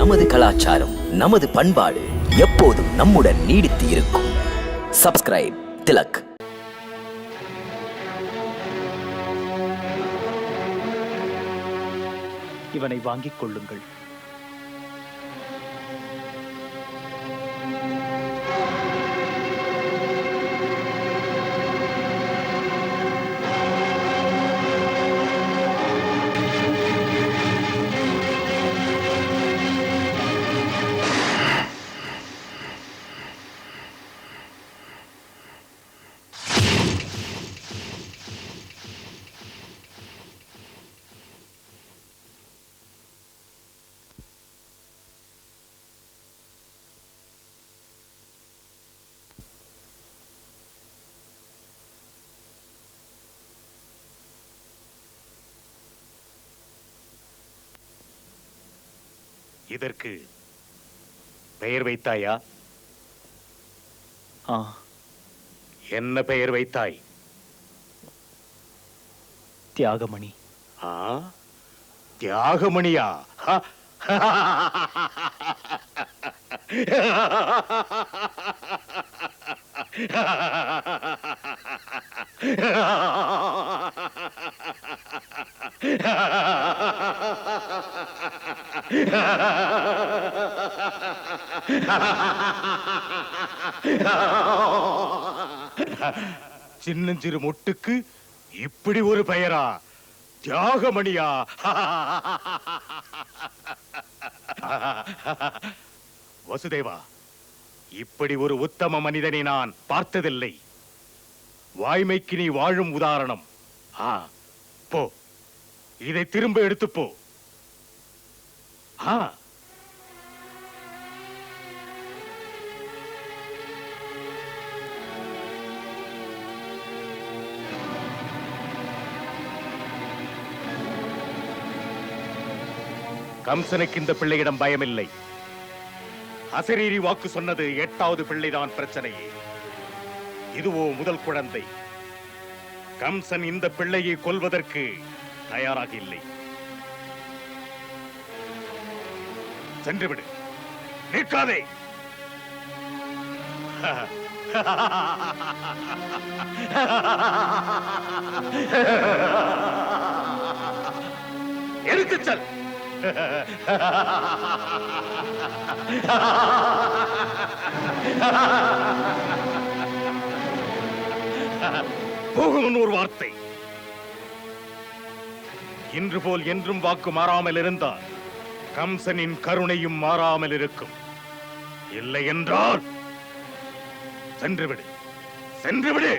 நமது கலாச்சாரம், நமது பண்பாடு எப்போதும் நம்முடன் நீடித்து இருக்கும். சப்ஸ்கிரைப் திலக். இவனை வாங்கிக் கொள்ளுங்கள். இதற்கு பெயர் வைத்தாயா? என்ன பெயர் வைத்தாய்? தியாகமணி. தியாகமணியா? சின்னஞ்சிறு மொட்டுக்கு இப்படி ஒரு பெயரா? தியாகமணியா? வசுதேவா, இப்படி ஒரு உத்தம மனிதனை நான் பார்த்ததில்லை. வாய்மைக்கு நீ வாழும் உதாரணம். போ, இதை திரும்ப எடுத்துப்போ. கம்சனுக்கு இந்த பிள்ளையிடம் பயமில்லை. அசரீரி வாக்கு சொன்னது 8வது பிள்ளைதான் பிரச்சனையே. இதுவோ முதல் குழந்தை. கம்சன் இந்த பிள்ளையை கொல்வதற்கு தயாராக இல்லை. சென்றுவிடு, நிற்காதே. எடுத்து செல். போகும் ஒரு வார்த்தை. இன்று போல் என்றும் வாக்கு மாறாமல் இருந்தால் கம்சனின் கருணையும் மாறாமல் இருக்கும். இல்லை என்றால் சென்றுவிடு, சென்றுவிடு.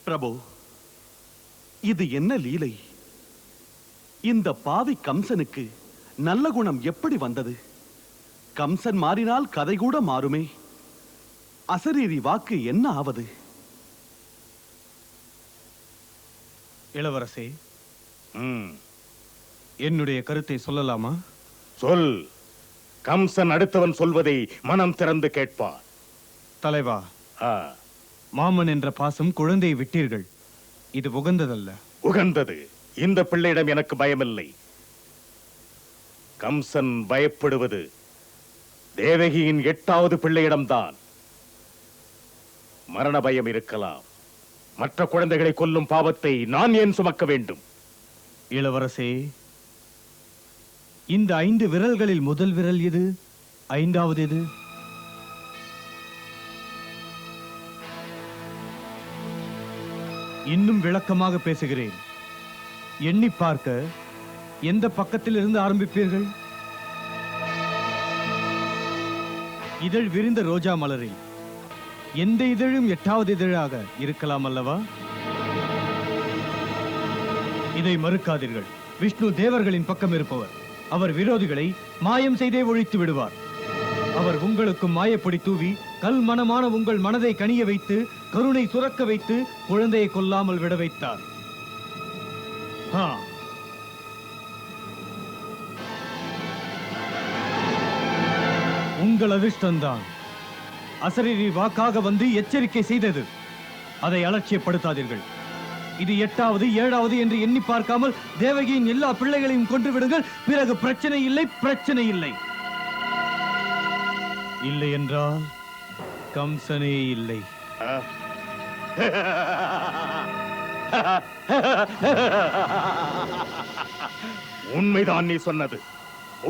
பிரபு, இது என்ன லீலை? இந்த பாவி கம்சனுக்கு நல்ல குணம் எப்படி வந்தது? கம்சன் மாறினால் கதை கூட மாறுமே. அசரீரி வாக்கு என்ன ஆவது? இளவரசே, என்னுடைய கருத்தை சொல்லலாமா? சொல். கம்சன் அடுத்தவன் சொல்வதை மனம் திறந்து கேட்பார். தலைவா, மாமன் என்ற பாசம் குழந்தையை விட்டீர்கள். இது உகந்ததல்ல. உகந்தது. இந்த பிள்ளையிடம் எனக்கு பயமில்லை. கம்சன் பயப்படுவது தேவகியின் 8வது பிள்ளையிடம்தான். மரண பயம் இருக்கலாம். மற்ற குழந்தைகளை கொல்லும் பாவத்தை நான் ஏன் சுமக்க வேண்டும்? இளவரசே, இந்த 5 விரல்களில் முதல் விரல் எது? 5வது எது? இன்னும் விளக்கமாக பேசுகிறேன். எண்ணி பார்க்க எந்த பக்கத்தில் இருந்து ஆரம்பிப்பீர்கள்? இதழ் விரிந்த ரோஜா மலரில் எந்த இதழும் 8வது இதழாக இருக்கலாம் அல்லவா? இதை மறுக்காதீர்கள். விஷ்ணு தேவர்களின் பக்கம் இருப்பவர். அவர் விரோதிகளை மாயம் செய்தே ஒழித்து விடுவார். அவர் உங்களுக்கும் மாயப்பொடி தூவி கல் மனமான உங்கள் மனதை கனிய வைத்து கருணை சுரக்க வைத்து குழந்தையை கொல்லாமல் விட வைத்தார். ஆ. உங்கள் அதிர்ஷ்டம்தான் அசரீரி வாக்காக வந்து எச்சரிக்கை செய்தது. அதை அலட்சியப்படுத்தாதீர்கள். இது 8வது 7வது என்று எண்ணி பார்க்காமல் தேவகியின் எல்லா பிள்ளைகளையும் கொன்று விடுங்கள். பிறகு பிரச்சனை இல்லை, பிரச்சனை இல்லை. இல்லை என்றால் கம்சனே இல்லை. உண்மைதான் நீ சொன்னது,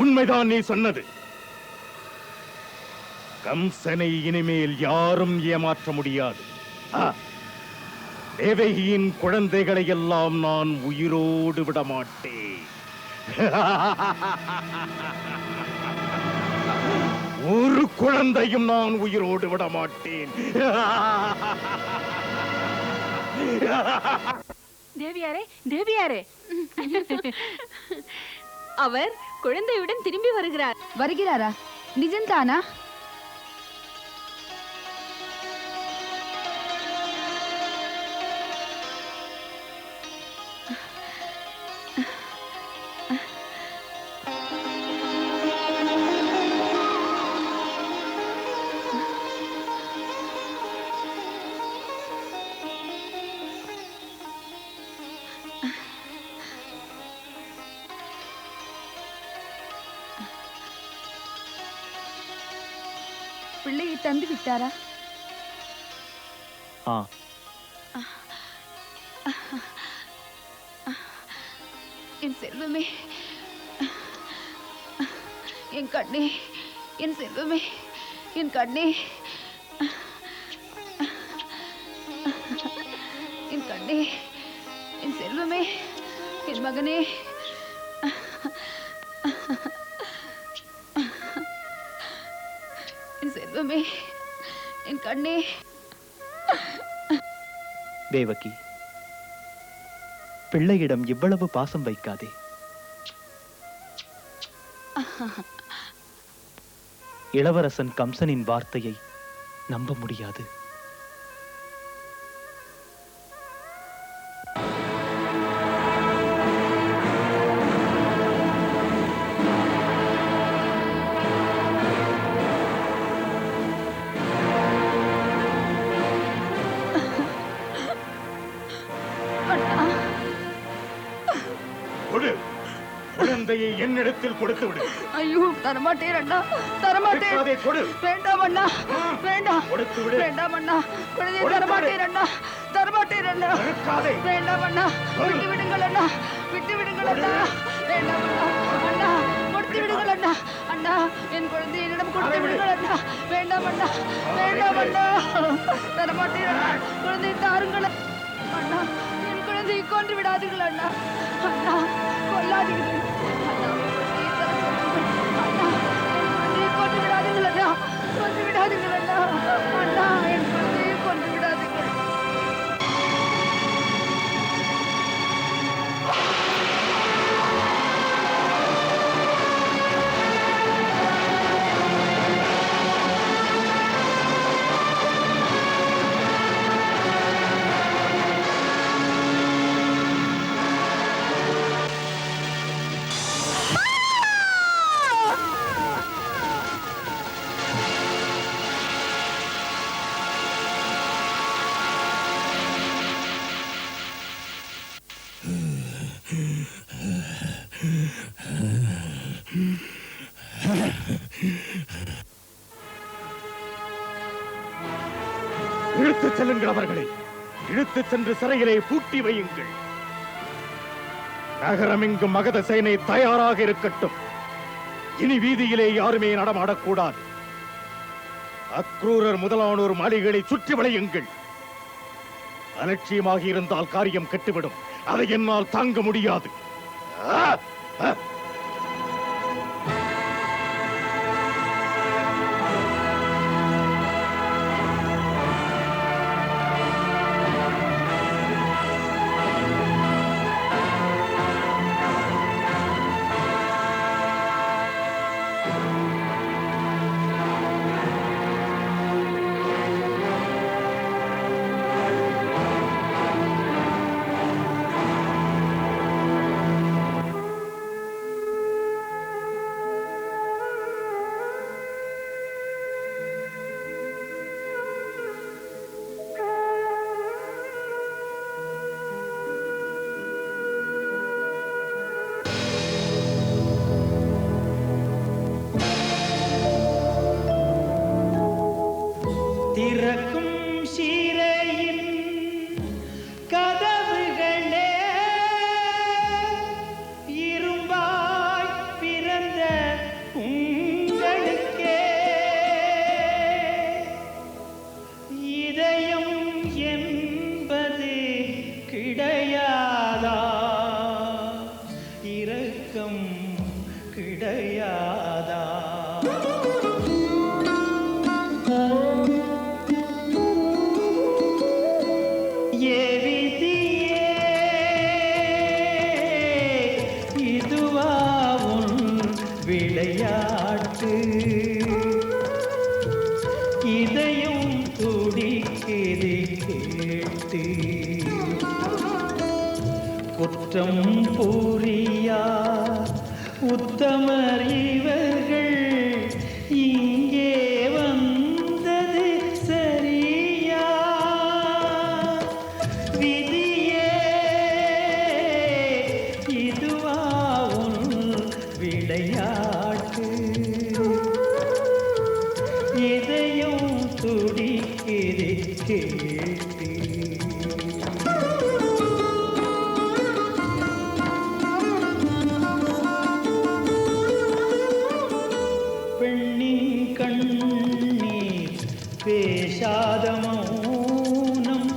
உண்மைதான் நீ சொன்னது. கம்சனை இனிமேல் யாரும் ஏமாற்ற முடியாது. தேவகியின் குழந்தைகளை எல்லாம் நான் உயிரோடு விட மாட்டேன். ஒரு குழந்தையும் நான் உயிரோடு விட மாட்டேன். தேவியாரே, தேவியாரே, அவர் குழந்தையுடன் திரும்பி வருகிறார். வருகிறாரா? நிஜம்தானா? பிள்ளையை தந்து விட்டாரா? ஆ. என் செல்வமே, என் கண்ணே, என் செல்வமே, என் கண்ணே, என் கண்ணே, என் செல்வமே, என் மகனே, என் செல்வமே, என் கண்ணே. தேவகி, பிள்ளையிடம் இவ்வளவு பாசம் வைக்காதே. இளவரசன் கம்சனின் வார்த்தையை நம்ப முடியாது. குழந்தையை என்னிடத்தில் கொடுத்து விடு. ஐயோ, தரமாட்டேன் அண்ணா, தரமாட்டேன். வேண்டாம் அண்ணா, வேண்டாம், வேண்டாம் அண்ணா, குழந்தையை தரமாட்டேன் அண்ணா, தரமாட்டேன் அண்ணா, வேண்டாம் அண்ணா, விட்டு விடுங்கள் அண்ணா, விட்டு விடுங்கள் அண்ணா, வேண்டாம் அண்ணா, அண்ணா, கொடுத்து விடுங்கள் அண்ணா, அண்ணா, என் குழந்தையை என்னிடம் கொடுத்து விடுங்கள் அண்ணா, வேண்டாம் அண்ணா, வேண்டாம் அண்ணா, தரமாட்டேன் அண்ணா, குழந்தையை தாருங்கள் அண்ணா, என் குழந்தையை கொன்று விடாதீர்கள் அண்ணா, அண்ணா, கொல்லாதீர்கள் அண்ணா, கொன்று விடாதீர்கள் அண்ணா, கொன்று விடாதீர்கள் அண்ணா, அண்ணா, என் குழந்தையை கொன்று விடாதீர்கள். இழுத்துச் செல்லுங்கள் அவர்களை, இழுத்துச் சென்று சிறையிலே பூட்டி வையுங்கள். நகரமெங்கும் மகத சேனை தயாராக இருக்கட்டும். இனி வீதியிலே யாருமே நடமாடக்கூடாது. அக்ரூரர் முதலானோர் மாளிகைகளை சுற்றி வளையுங்கள். அலட்சியமாக இருந்தால் காரியம் கெட்டுவிடும். அதை என்னால் தாங்க முடியாது. இதயம் துடிக்குது கேட்டு குற்றம் புரியா உத்தமர் இவர்கள் இங்கே வந்தது சரியா விதியே இதுவா உன் விளையாட்டு இதயம் துடிக்குது கேட்டு பெண்ணின் கண்ணீர் பேசாத மௌனம்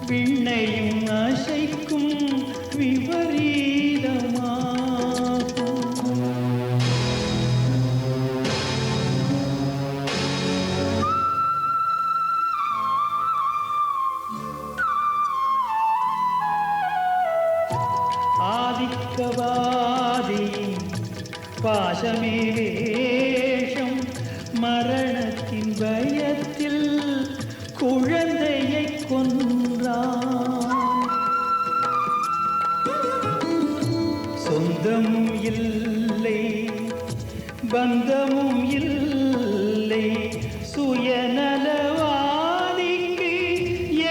விண்ணையும் அசைக்கும் விபரீதமாகும் ஆதிக்கவாதியின் பாசமே வேஷம் மரணத்தின் பயத்தில் குழந்தையை கொன்றான் சொந்தமும் இல்லை பந்தமும் இல்லை சுயநலவாதிக்கு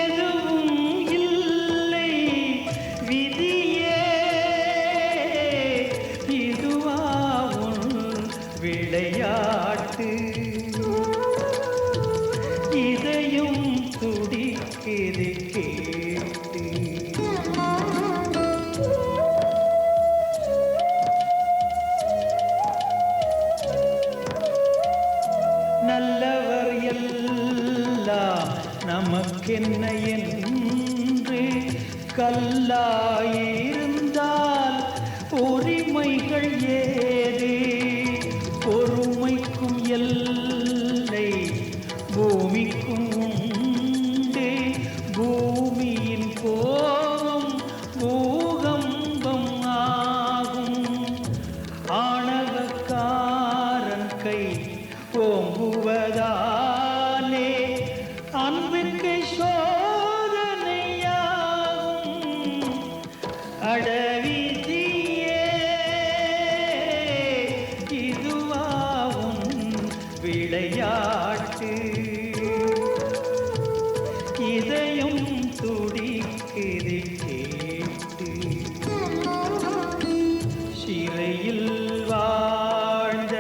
எதுவும் இல்லை விதியே இதுவா உன் விளையாட்டு இதயம் துடிக்குது கேட்டு நல்லவர் எல்லாம் நமக்கென்ன என்று கல்லாயிருந்தால் உரிமைகள் ஏது பொறுமைக்கும் எல்லை பூமிக்கும் உண்டு பூமியின் கோபம் பூகம்பம் ஆகும் ஆணவக்காரன் கை ஓங்குவதாலே அன்பிற்கு சோதனையாகும் அடவிதியே இதுவாகும் விளையாட்டு இதயம் துடிக்குது கேட்டு சிறையில் வாழ்ந்த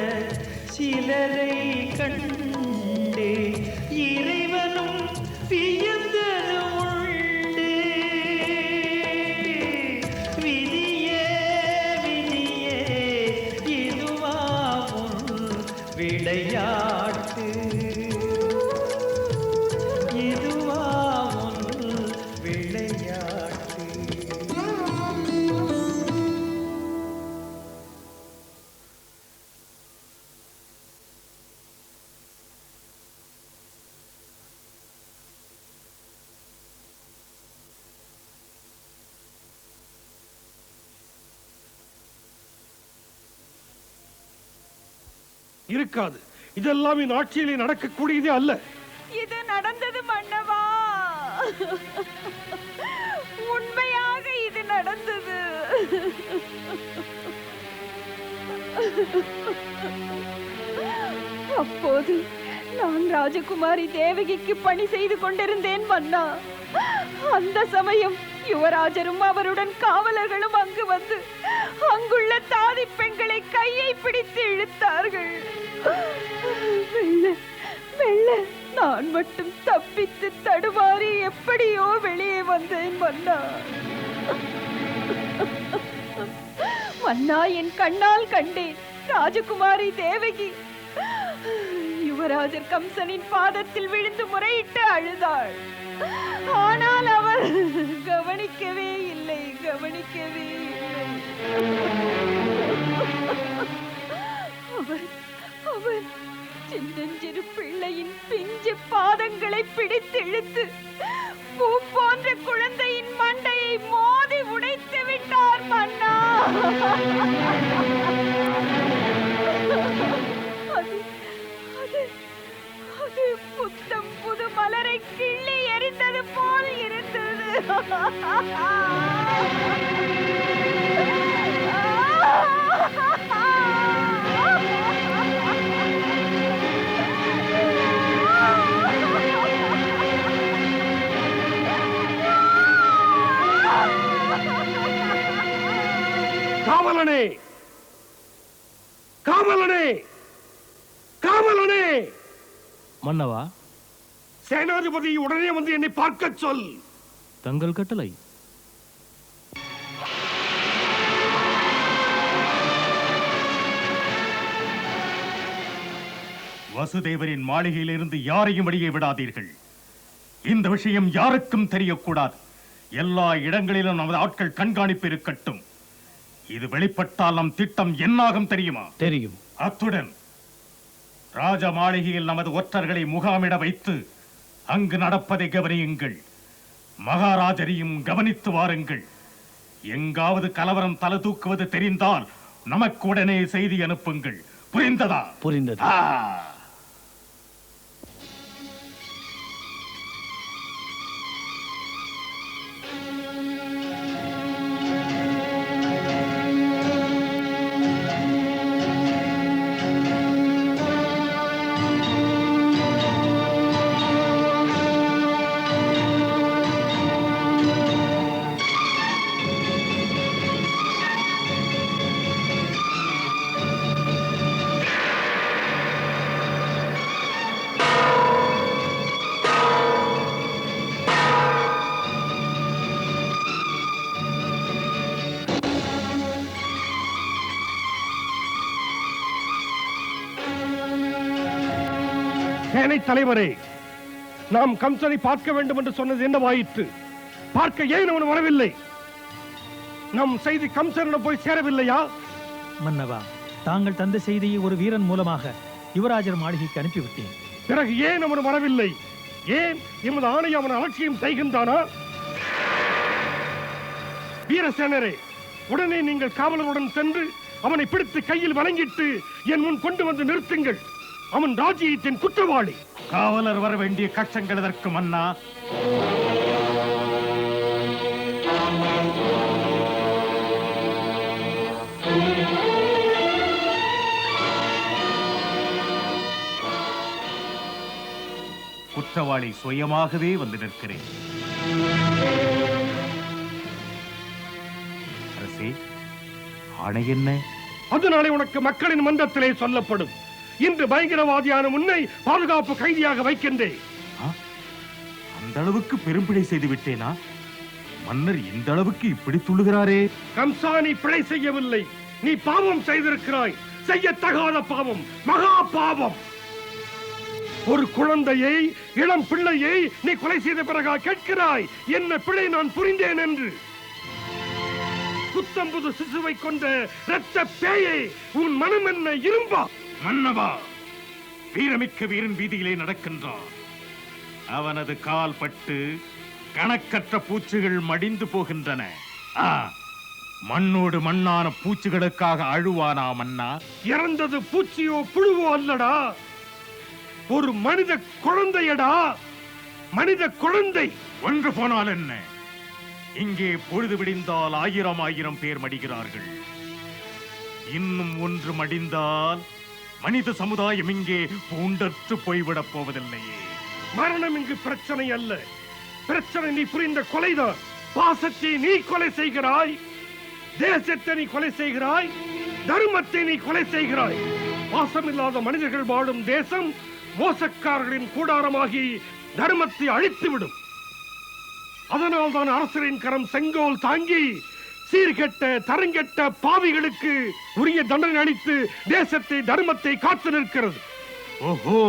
சிலரை கண்டு இறைவனும் வியந்தது உண்டு விதியே விதியே இதுவாகும் விளையாட்டு இதுவாகும் விளையாட்டு இருக்காது. இதெல்லாம் என் ஆட்சியிலே நடக்கக்கூடியதே அல்ல. இது நடந்தது மன்னவா. உண்மையாக இது நடந்தது. அப்போது நான் ராஜகுமாரி தேவகிக்கு பணி செய்து கொண்டிருந்தேன் மன்னா. அந்த சமயம் யுவராஜரும் அவருடன் காவலர்களும் அங்கு வந்து அங்குள்ள தாதி பெண்களை கையை பிடித்து இழுத்தார்கள். வெள்ள வெள்ள நான் மட்டும் தப்பித்து தடுமாறி எப்படியோ வெளியே வந்தேன் மன்னா. மன்னா என் கண்ணால் கண்டேன். ராஜகுமாரி தேவகி யுவராஜர் கம்சனின் பாதத்தில் விழுந்து முறையிட்டு அழுதாள். ஆனால் அவர் கவனிக்கவே இல்லை. அவர் சின்னஞ்சிறு பிள்ளையின் பிஞ்சு பாதங்களை பிடித்து இழுத்து பூ போன்ற குழந்தையின் மண்டையை மோதி உடைத்து விட்டார் மன்னா. காவலனே, காவலனே, காவலனே! மன்னவா, சேனாதிபதி உடனே வந்து என்னை பார்க்க சொல். தங்கள் கட்டளை. வசுதேவரின் மாளிகையிலிருந்து யாரையும் வெளியே விடாதீர்கள். இந்த விஷயம் யாருக்கும் தெரியக்கூடாது. எல்லா இடங்களிலும் நமது ஆட்கள் கண்காணிப்பு இருக்கட்டும். இது வெளிப்பட்டால் நம் திட்டம் என்னாகும் தெரியுமா? தெரியும். அத்துடன் ராஜ மாளிகையில் நமது ஒற்றர்களை முகாமிட வைத்து அங்கு நடப்பதை கவனியுங்கள். மகாராஜரையும் கவனித்து வாருங்கள். எங்காவது கலவரம் தலை தூக்குவது தெரிந்தால் நமக்கு உடனே செய்தி அனுப்புங்கள். புரிந்ததா? புரிந்தது. சேனை தலைவரே, நாம் கம்சனை பார்க்க வேண்டும் என்று சொன்னது என்னவாயிற்று? பார்க்க ஏன் அவன் வரவில்லை? நம் செய்தி கம்சனிடம் போய் சேரவில்லையா? மன்னவா, தாங்கள் தந்த செய்தியை ஒரு வீரன் மூலமாக யுவராஜர் மாளிகைக்கு அனுப்பிவிட்டேன். பிறகு ஏன் அவன் வரவில்லை? ஏன் எமது ஆணை அவன் அலட்சியம் செய்கின்றானா? வீரசேனரே, உடனே நீங்கள் காவலருடன் சென்று அவனை பிடித்து கையில் வழங்கிட்டு என் முன் கொண்டு வந்து நிறுத்துங்கள். அவன் ராஜ்யத்தின் குற்றவாளி. காவலர் வர வேண்டிய கஷ்டங்கள் எதற்கு மன்னா? குற்றவாளி சுயமாகவே வந்து நிற்கிறேன். அரசே, ஆணை என்ன? அதனாலே உனக்கு மக்களின் மன்றத்திலே சொல்லப்படும். இன்று பயங்கரவாதியான உன்னை பாதுகாப்பு கைதியாக வைக்கின்றேன். அந்த அளவுக்கு பெரும்பிழை செய்து விட்டேனா? மன்னர் இந்த அளவுக்கு இப்படி துள்ளுகிறாரே. கம்சா, நீ பிழை செய்யவில்லை, நீ பாவம் செய்திருக்கிறாய். செய்யத்தகாத பாவம், மகா பாவம். ஒரு குழந்தையை, இளம் பிள்ளையை நீ கொலை செய்த பிறகா கேட்கிறாய் என்ன பிழை நான் புரிந்தேன் என்று? புத்தம்புது சிசுவை கொண்ட இரத்த பேயை, உன் மனம் என்ன இரும்பா? மன்னவா, வீரமிக்க வீரன் வீதியிலே நடக்கின்றான். அவனது கால் பட்டு கணக்கற்ற பூச்சிகள் மடிந்து போகின்றன. மண்ணோடு மண்ணான பூச்சிகளுக்காக அழுவானா மன்னா? இறந்தது பூச்சியோ புழுவோ அல்லடா, ஒரு மனித குழந்தையடா, மனித குழந்தை. ஒன்று போனால் என்ன? இங்கே பொழுது விடிந்தால் 1000 பேர் மடிகிறார்கள். இன்னும் ஒன்று மடிந்தால் மனித சமுதாயம் இங்கே பூண்டற்று போய்விடப் போவதில்லையே. மரணம் இங்கு பிரச்சனை அல்ல, பிரச்சனை நீ புரிந்த கொலைதான். பாசத்தை நீ கொலை செய்கிறாய், தேசத்தை நீ கொலை செய்கிறாய், தர்மத்தை நீ கொலை செய்கிறாய். பாசமில்லாத மனிதர்கள் வாழும் தேசம் மோசக்காரர்களின் கூடாரமாகி தர்மத்தை அழித்துவிடும். அதனால் தான் அரசரின் கரம் செங்கோல் தாங்கி சீர்கெட்ட தரங்கெட்ட பாவிகளுக்கு உரிய தண்டனை அளித்து தேசத்தை தர்மத்தை காத்து நிற்கிறது. ஓஹோ,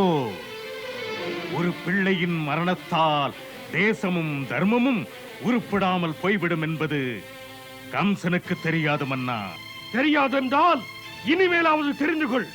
ஒரு பிள்ளையின் மரணத்தால் தேசமும் தர்மமும் உருப்படாமல் போய்விடும் என்பது கம்சனுக்கு தெரியாது மன்னா. தெரியாதென்றால் இனிமேலாவது தெரிந்து கொள்.